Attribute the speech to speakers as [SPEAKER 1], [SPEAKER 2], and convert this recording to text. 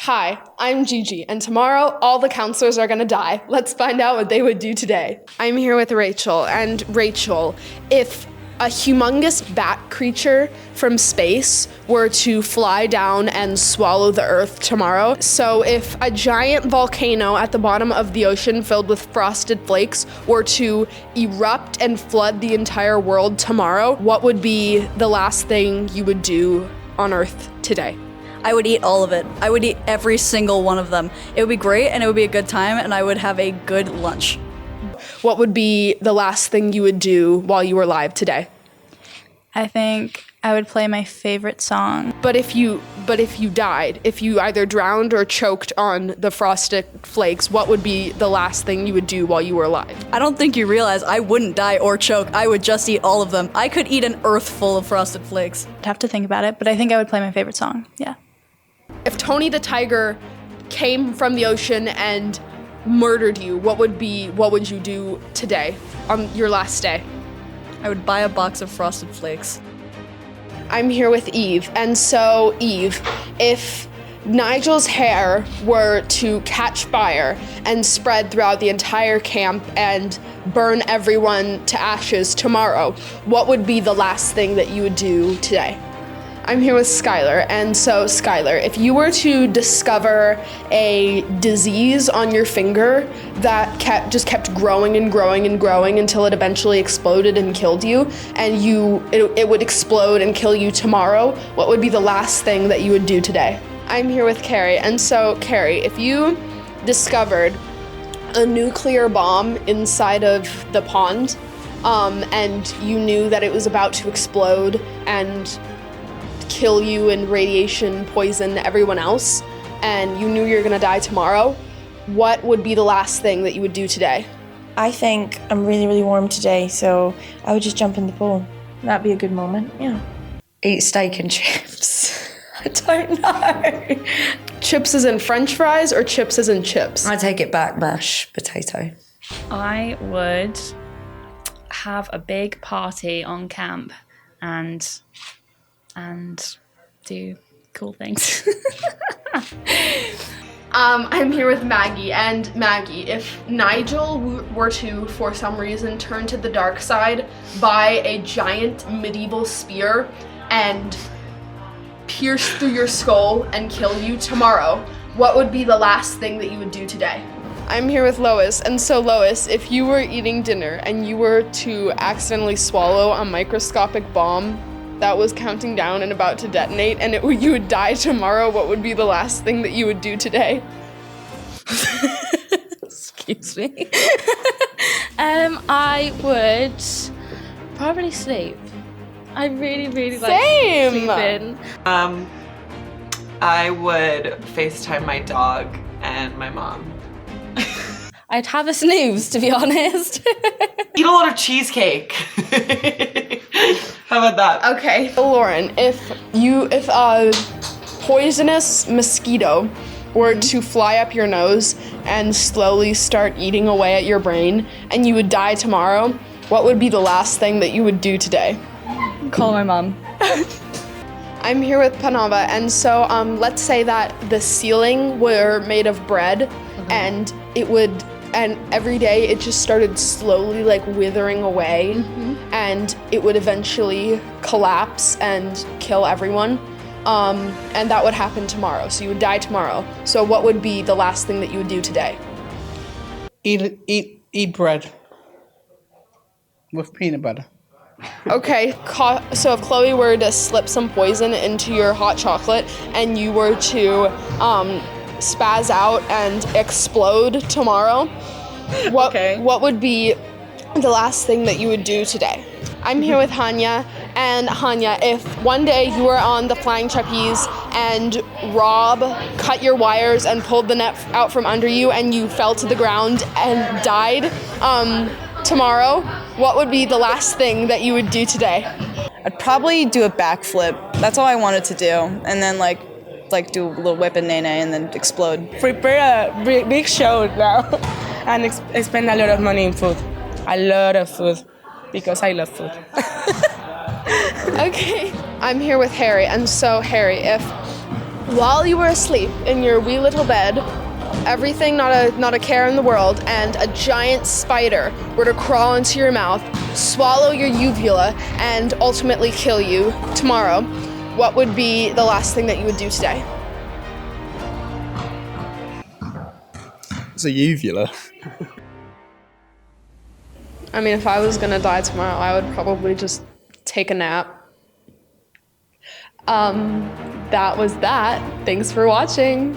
[SPEAKER 1] Hi, I'm Gigi, and tomorrow all the counselors are gonna die. Let's find out what they would do today. I'm here with Rachel, and Rachel, if a humongous bat creature from space were to fly down and swallow the earth tomorrow, so if a giant volcano at the bottom of the ocean filled with frosted flakes were to erupt and flood the entire world tomorrow, what would be the last thing you would do on earth today?
[SPEAKER 2] I would eat all of it. I would eat every single one of them. It would be great and it would be a good time and I would have a good lunch.
[SPEAKER 1] What would be the last thing you would do while you were alive today?
[SPEAKER 3] I think I would play my favorite song.
[SPEAKER 1] But if you died, if you either drowned or choked on the frosted flakes, what would be the last thing you would do while you were alive?
[SPEAKER 2] I don't think you realize I wouldn't die or choke. I would just eat all of them. I could eat an earth full of frosted flakes.
[SPEAKER 3] I'd have to think about it, but I think I would play my favorite song. Yeah.
[SPEAKER 1] If Tony the Tiger came from the ocean and murdered you, what would you do today on your last day?
[SPEAKER 2] I would buy a box of frosted flakes.
[SPEAKER 1] I'm here with Eve, and so Eve, if Nigel's hair were to catch fire and spread throughout the entire camp and burn everyone to ashes tomorrow, what would be the last thing that you would do today? I'm here with Skylar, and so Skylar, if you were to discover a disease on your finger that kept growing and growing and growing until it eventually exploded and killed you, and it would explode and kill you tomorrow, what would be the last thing that you would do today? I'm here with Carrie, and so Carrie, if you discovered a nuclear bomb inside of the pond, and you knew that it was about to explode and kill you and radiation poison everyone else, and you knew you were gonna die tomorrow, what would be the last thing that you would do today?
[SPEAKER 4] I think I'm really, really warm today, so I would just jump in the pool. That'd be a good moment, yeah.
[SPEAKER 5] Eat steak and chips. I don't know.
[SPEAKER 1] Chips as in French fries or chips as in chips?
[SPEAKER 5] I take it back, mashed potato.
[SPEAKER 6] I would have a big party on camp and do cool things.
[SPEAKER 1] I'm here with Maggie, and Maggie, if Nigel were to, for some reason, turn to the dark side, buy a giant medieval spear and pierce through your skull and kill you tomorrow, what would be the last thing that you would do today? I'm here with Lois, and so Lois, if you were eating dinner and you were to accidentally swallow a microscopic bomb that was counting down and about to detonate, and you would die tomorrow, what would be the last thing that you would do today?
[SPEAKER 6] Excuse me. I would probably sleep. I really, really like sleeping.
[SPEAKER 7] I would FaceTime my dog and my mom.
[SPEAKER 6] I'd have a snooze, to be honest.
[SPEAKER 7] Eat a lot of cheesecake. How about that?
[SPEAKER 1] Okay, Lauren, if a poisonous mosquito were to fly up your nose and slowly start eating away at your brain and you would die tomorrow, what would be the last thing that you would do today?
[SPEAKER 2] Call my mom.
[SPEAKER 1] I'm here with Panava, and so let's say that the ceiling were made of bread, and every day it just started slowly like withering away, and it would eventually collapse and kill everyone, and that would happen tomorrow, so you would die tomorrow. So what would be the last thing that you would do today?
[SPEAKER 8] Eat bread with peanut butter.
[SPEAKER 1] Okay, so if Chloe were to slip some poison into your hot chocolate and you were to spaz out and explode tomorrow, what would be the last thing that you would do today? I'm here with Hanya, and Hanya, if one day you were on the flying trapeze and Rob cut your wires and pulled the net out from under you and you fell to the ground and died tomorrow, what would be the last thing that you would do today?
[SPEAKER 9] I'd probably do a backflip. That's all I wanted to do. And then like do a little whip and nene and then explode.
[SPEAKER 10] Prepare a big show now and spend a lot of money in food. A lot of food, because I love food.
[SPEAKER 1] Okay, I'm here with Harry, and so Harry, if while you were asleep in your wee little bed, everything not a care in the world, and a giant spider were to crawl into your mouth, swallow your uvula, and ultimately kill you tomorrow, what would be the last thing that you would do today?
[SPEAKER 11] It's a uvula.
[SPEAKER 1] I mean, if I was gonna die tomorrow, I would probably just take a nap. That was that. Thanks for watching.